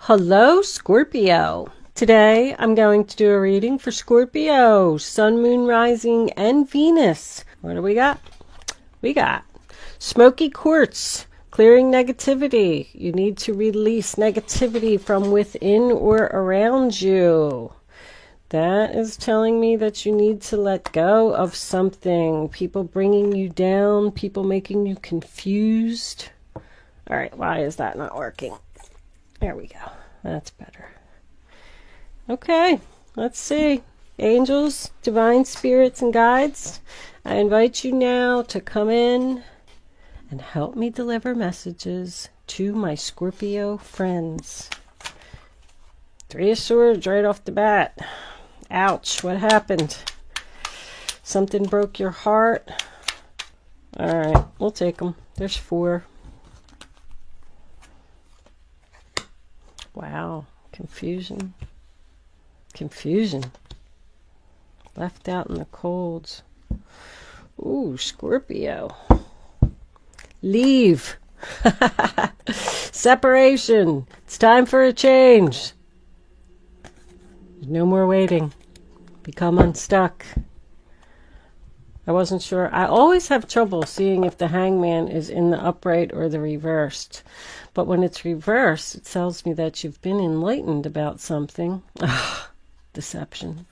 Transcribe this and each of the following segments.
Hello, Scorpio. Today, I'm going to do a reading for Scorpio, Sun, Moon, Rising, and Venus. What do we got? We got smoky quartz, clearing negativity. You need to release negativity from within or around you. That is telling me that you need to let go of something. People bringing you down, people making you confused. All right, why is that not working? There we go. That's better. Okay, let's see. Angels, divine spirits, and guides, I invite you now to come in and help me deliver messages to my Scorpio friends. Three of Swords right off the bat. Ouch, what happened? Something broke your heart? All right, we'll take them. There's four. Wow, confusion. Confusion. Left out in the colds. Ooh, Scorpio. Leave. Separation. It's time for a change. There's no more waiting. Become unstuck. I wasn't sure. I always have trouble seeing if the Hangman is in the upright or the reversed. But when it's reversed, it tells me that you've been enlightened about something. Ugh, deception.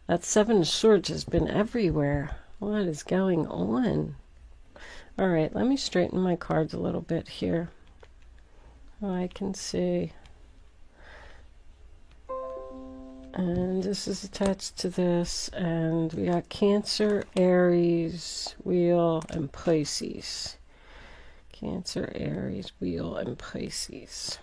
That Seven of Swords has been everywhere. What is going on? All right, let me straighten my cards a little bit here. I can see. And this is attached to this. And we got Cancer, Aries, Wheel, and Pisces. Cancer, Aries, Wheel, and Pisces.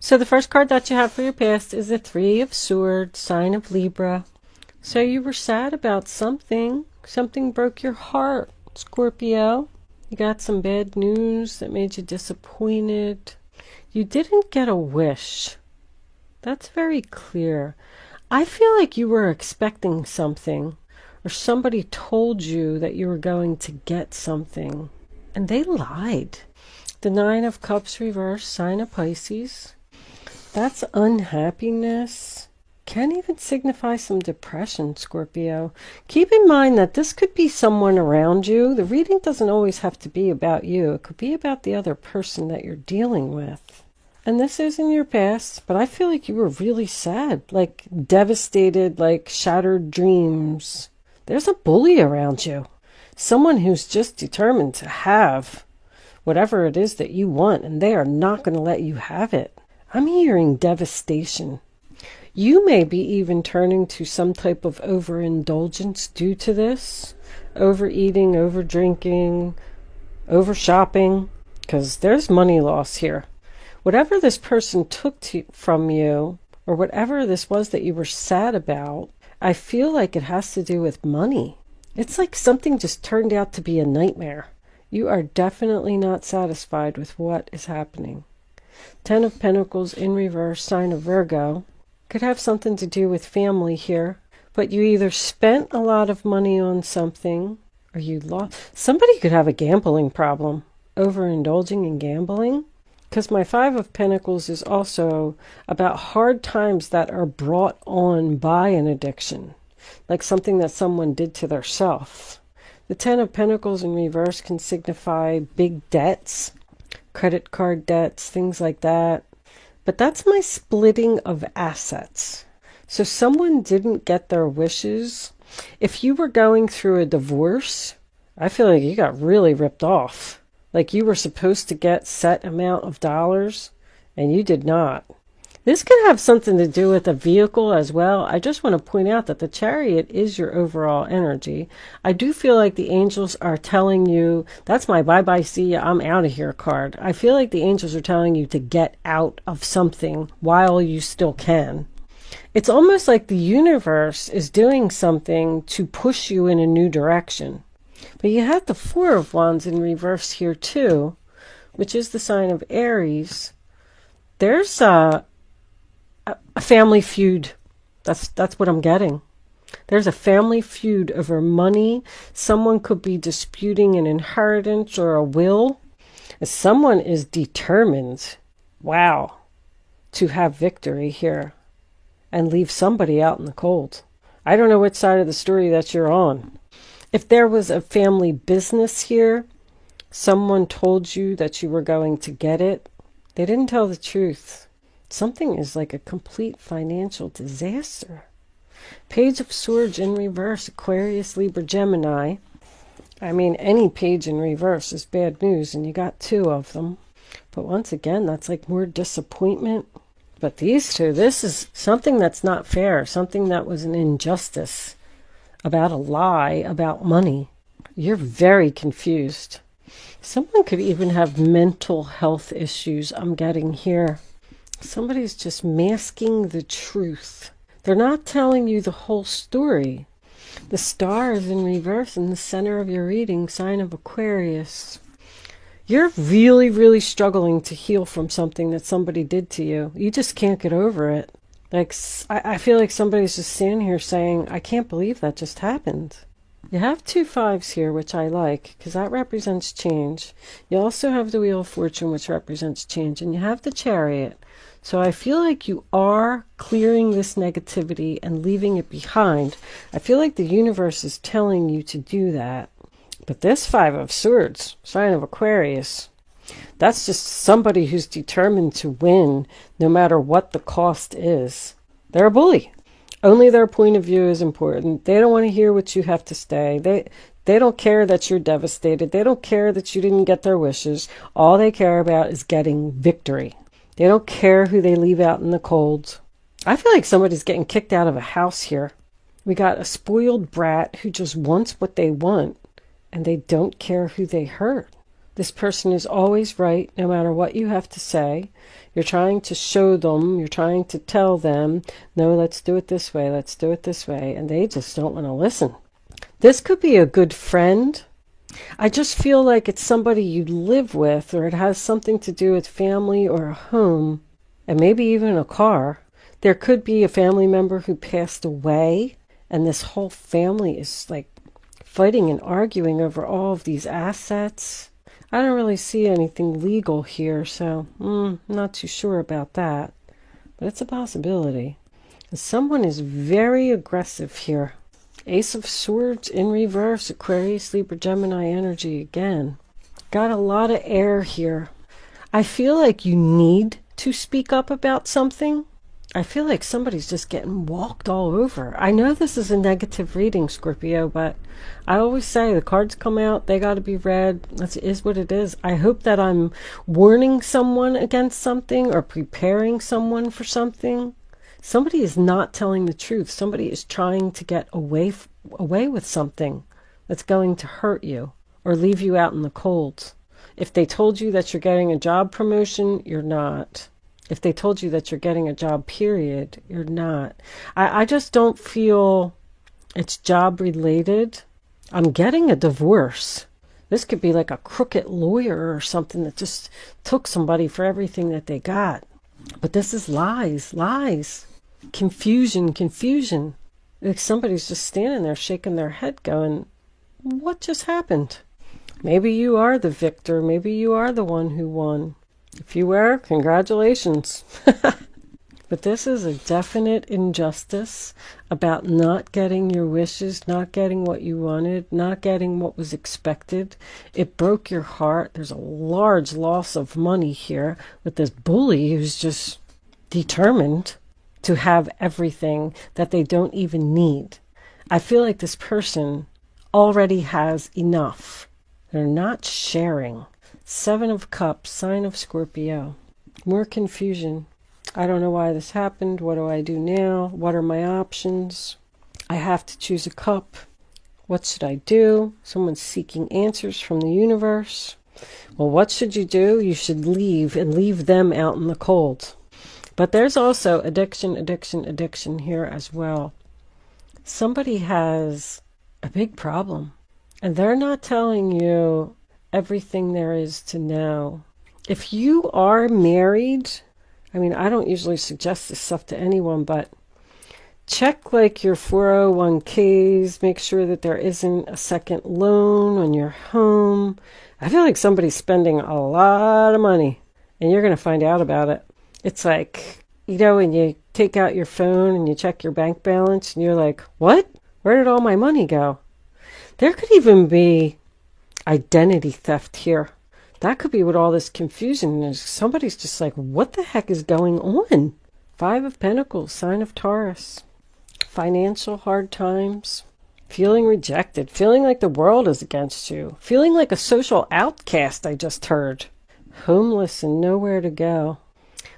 So the first card that you have for your past is the Three of Swords, sign of Libra. So you were sad about something. Something broke your heart, Scorpio. You got some bad news that made you disappointed. You didn't get a wish. That's very clear. I feel like you were expecting something, or somebody told you that you were going to get something, and they lied. The Nine of Cups reversed, sign of Pisces. That's unhappiness. Can even signify some depression, Scorpio. Keep in mind that this could be someone around you. The reading doesn't always have to be about you. It could be about the other person that you're dealing with. And this is in your past, but I feel like you were really sad, like devastated, like shattered dreams. There's a bully around you. Someone who's just determined to have whatever it is that you want, and they are not going to let you have it. I'm hearing devastation. You may be even turning to some type of overindulgence due to this. Overeating, overdrinking, overshopping, because there's money loss here. Whatever this person took from you, or whatever this was that you were sad about, I feel like it has to do with money. It's like something just turned out to be a nightmare. You are definitely not satisfied with what is happening. Ten of Pentacles in reverse, sign of Virgo. Could have something to do with family here, but you either spent a lot of money on something, or you lost. Somebody could have a gambling problem, overindulging in gambling. Because my Five of Pentacles is also about hard times that are brought on by an addiction, like something that someone did to themselves. The Ten of Pentacles in reverse can signify big debts, credit card debts, things like that. But that's my splitting of assets. So someone didn't get their wishes. If you were going through a divorce, I feel like you got really ripped off. Like you were supposed to get set amount of dollars, and you did not. This could have something to do with a vehicle as well. I just want to point out that the Chariot is your overall energy. I do feel like the angels are telling you, that's my bye-bye, see ya, I'm out of here card. I feel like the angels are telling you to get out of something while you still can. It's almost like the universe is doing something to push you in a new direction. But you have the Four of Wands in reverse here too, which is the sign of Aries. There's a family feud. That's what I'm getting. There's a family feud over money. Someone could be disputing an inheritance or a will. Someone is determined, wow, to have victory here and leave somebody out in the cold. I don't know which side of the story that you're on. If there was a family business here, someone told you that you were going to get it. They didn't tell the truth. Something is like a complete financial disaster. Page of Swords in reverse, Aquarius, Libra, Gemini. I mean, any page in reverse is bad news, and you got 2 of them. But once again, that's like more disappointment. But these 2, this is something that's not fair, something that was an injustice, about a lie, about money. You're very confused. Someone could even have mental health issues, I'm getting here. Somebody's just masking the truth. They're not telling you the whole story. The star is in reverse in the center of your reading, sign of Aquarius. You're really, really struggling to heal from something that somebody did to you. You just can't get over it. Like, I feel like somebody's just standing here saying, I can't believe that just happened. You have 2 5s here, which I like, because that represents change. You also have the Wheel of Fortune, which represents change, and you have the Chariot. So I feel like you are clearing this negativity and leaving it behind. I feel like the universe is telling you to do that. But this 5 of Swords, sign of Aquarius, that's just somebody who's determined to win no matter what the cost is. They're a bully. Only their point of view is important. They don't want to hear what you have to say. They don't care that you're devastated. They don't care that you didn't get their wishes. All they care about is getting victory. They don't care who they leave out in the cold. I feel like somebody's getting kicked out of a house here. We got a spoiled brat who just wants what they want, and they don't care who they hurt. This person is always right, no matter what you have to say. You're trying to show them, you're trying to tell them, no, let's do it this way, let's do it this way, and they just don't want to listen. This could be a good friend. I just feel like it's somebody you live with, or it has something to do with family or a home, and maybe even a car. There could be a family member who passed away, and this whole family is like fighting and arguing over all of these assets. I don't really see anything legal here, so not too sure about that. But it's a possibility. And someone is very aggressive here. Ace of Swords in reverse, Aquarius, Libra, Gemini energy again. Got a lot of air here. I feel like you need to speak up about something. I feel like somebody's just getting walked all over. I know this is a negative reading, Scorpio, but I always say the cards come out, they got to be read. That is what it is. I hope that I'm warning someone against something or preparing someone for something. Somebody is not telling the truth. Somebody is trying to get away with something that's going to hurt you or leave you out in the cold. If they told you that you're getting a job promotion, you're not. If they told you that you're getting a job, period, you're not. I just don't feel it's job related. I'm getting a divorce. This could be like a crooked lawyer or something that just took somebody for everything that they got. But this is lies, lies, confusion. Like somebody's just standing there shaking their head going, what just happened? Maybe you are the victor. Maybe you are the one who won. If you were, congratulations. But this is a definite injustice about not getting your wishes, not getting what you wanted, not getting what was expected. It broke your heart. There's a large loss of money here with this bully who's just determined to have everything that they don't even need. I feel like this person already has enough. They're not sharing. 7 of Cups, sign of Scorpio. More confusion. I don't know why this happened. What do I do now? What are my options? I have to choose a cup. What should I do? Someone's seeking answers from the universe. Well, what should you do? You should leave and leave them out in the cold. But there's also addiction here as well. Somebody has a big problem, and they're not telling you everything there is to know. If you are married, I mean, I don't usually suggest this stuff to anyone, but check like your 401ks, make sure that there isn't a second loan on your home. I feel like somebody's spending a lot of money and you're going to find out about it. It's like, you know, when you take out your phone and you check your bank balance and you're like, what? Where did all my money go? There could even be identity theft here. That could be what all this confusion is. Somebody's just like, what the heck is going on? 5 of Pentacles, sign of Taurus. Financial hard times. Feeling rejected. Feeling like the world is against you. Feeling like a social outcast, I just heard. Homeless and nowhere to go.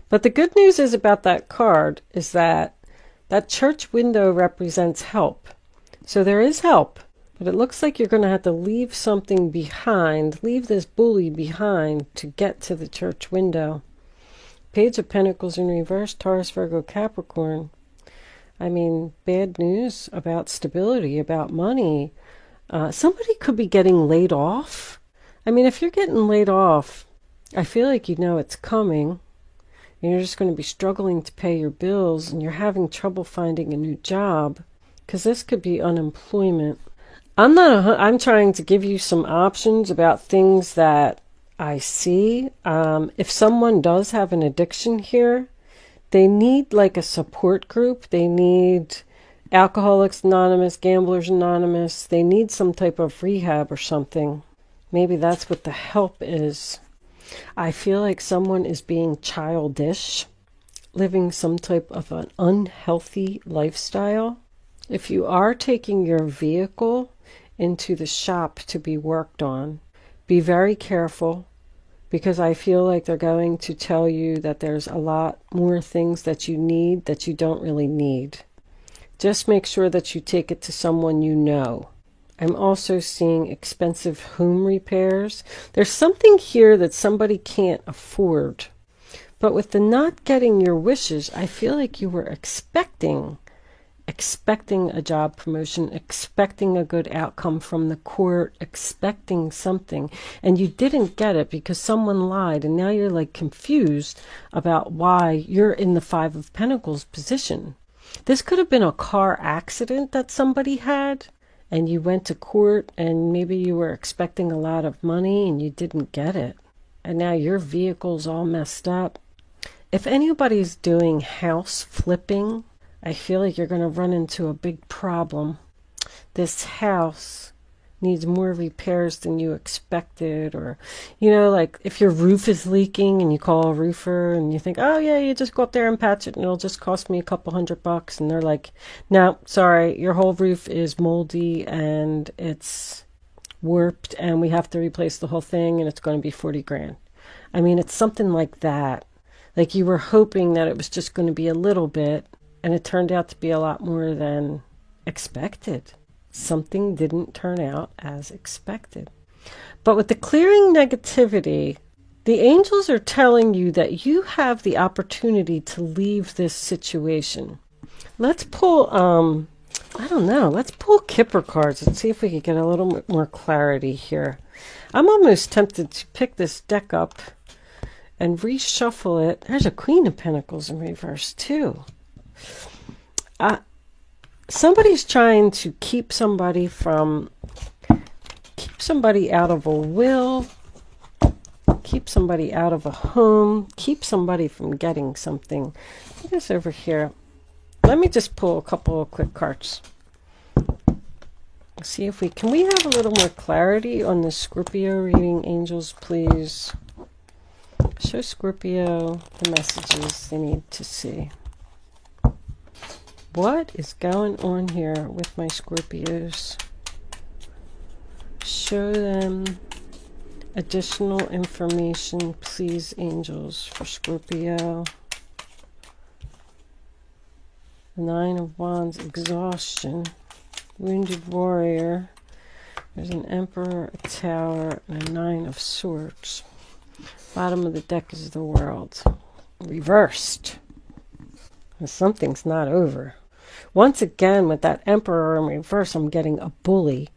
But the good news is about that card is that that church window represents help. So there is help. But it looks like you're going to have to leave something behind. Leave this bully behind to get to the church window. Page of Pentacles in reverse, Taurus, Virgo, Capricorn. I mean, bad news about stability, about money. Somebody could be getting laid off. I mean, if you're getting laid off, I feel like you know it's coming. And you're just going to be struggling to pay your bills and you're having trouble finding a new job. Because this could be unemployment. I'm trying to give you some options about things that I see. If someone does have an addiction here, they need like a support group. They need Alcoholics Anonymous, Gamblers Anonymous. They need some type of rehab or something. Maybe that's what the help is. I feel like someone is being childish, living some type of an unhealthy lifestyle. If you are taking your vehicle into the shop to be worked on, be very careful, because I feel like they're going to tell you that there's a lot more things that you need that you don't really need. Just make sure that you take it to someone you know. I'm also seeing expensive home repairs. There's something here that somebody can't afford. But with the not getting your wishes, I feel like you were expecting a job promotion, expecting a good outcome from the court, expecting something, and you didn't get it because someone lied, and now you're like confused about why you're in the 5 of Pentacles position. This could have been a car accident that somebody had, and you went to court, and maybe you were expecting a lot of money and you didn't get it, and now your vehicle's all messed up. If anybody's doing house flipping, I feel like you're going to run into a big problem. This house needs more repairs than you expected. Or, you know, like if your roof is leaking and you call a roofer and you think, oh yeah, you just go up there and patch it and it'll just cost me a couple $100. And they're like, no, sorry, your whole roof is moldy and it's warped and we have to replace the whole thing and it's going to be 40 grand. I mean, it's something like that. Like you were hoping that it was just going to be a little bit, and it turned out to be a lot more than expected. Something didn't turn out as expected. But with the clearing negativity, the angels are telling you that you have the opportunity to leave this situation. Let's pull, I don't know, let's pull Kipper cards and see if we can get a little bit more clarity here. I'm almost tempted to pick this deck up and reshuffle it. There's a Queen of Pentacles in reverse too. Somebody's trying to keep somebody out of a will, keep somebody out of a home, keep somebody from getting something. I guess over here, let me just pull a couple of quick cards. See if we can have a little more clarity on the Scorpio reading. Angels, please show Scorpio the messages they need to see. What is going on here with my Scorpios? Show them additional information, please, angels, for Scorpio. 9 of Wands, exhaustion, wounded warrior. There's an Emperor, a Tower, and a 9 of Swords. Bottom of the deck is the World. Reversed. Something's not over. Once again, with that Emperor in reverse, I'm getting a bully.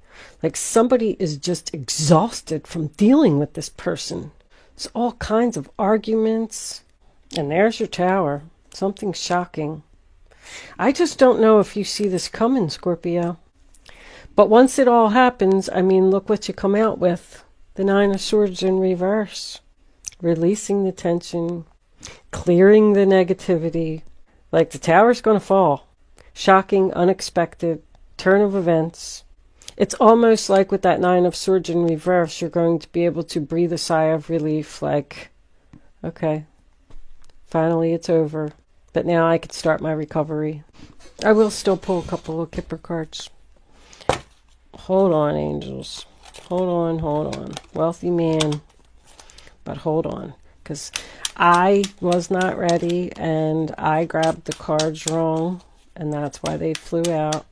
Like somebody is just exhausted from dealing with this person. It's all kinds of arguments. And there's your Tower. Something shocking. I just don't know if you see this coming, Scorpio. But once it all happens, I mean, look what you come out with. The Nine of Swords in reverse. Releasing the tension. Clearing the negativity. Like the tower's going to fall. Shocking, unexpected, turn of events. It's almost like with that Nine of Swords in reverse, you're going to be able to breathe a sigh of relief. Like, okay, finally it's over. But now I can start my recovery. I will still pull a couple of Kipper cards. Hold on, angels. Hold on. Wealthy man. But hold on. Because I was not ready and I grabbed the cards wrong. And that's why they flew out.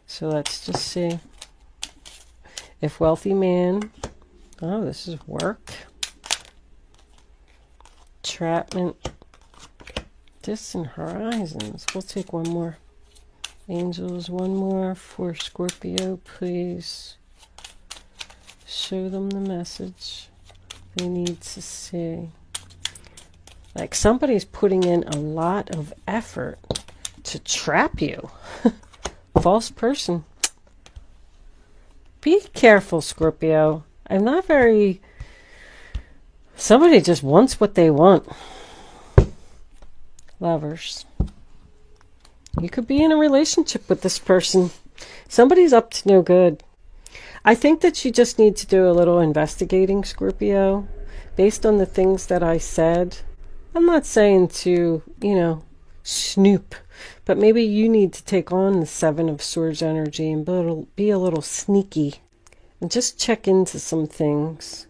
So let's just see. If wealthy man. Oh, this is work. Entrapment. Distant horizons. We'll take one more. Angels, one more for Scorpio, please. Show them the message they need to see. Like somebody's putting in a lot of effort to trap you. False person. Be careful, Scorpio. I'm not very... Somebody just wants what they want. Lovers. You could be in a relationship with this person. Somebody's up to no good. I think that you just need to do a little investigating, Scorpio. Based on the things that I said. I'm not saying to, you know, snoop. But maybe you need to take on the Seven of Swords energy and be a little sneaky. And just check into some things.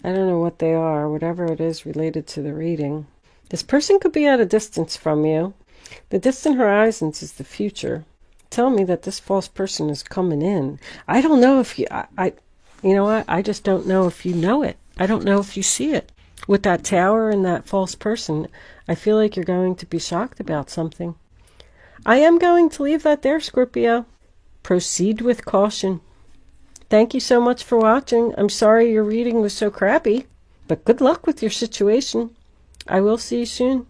I don't know what they are, whatever it is related to the reading. This person could be at a distance from you. The distant horizons is the future. Tell me that this false person is coming in. I don't know if you... you know what? I just don't know if you know it. I don't know if you see it. With that tower and that false person, I feel like you're going to be shocked about something. I am going to leave that there, Scorpio. Proceed with caution. Thank you so much for watching. I'm sorry your reading was so crappy, but good luck with your situation. I will see you soon.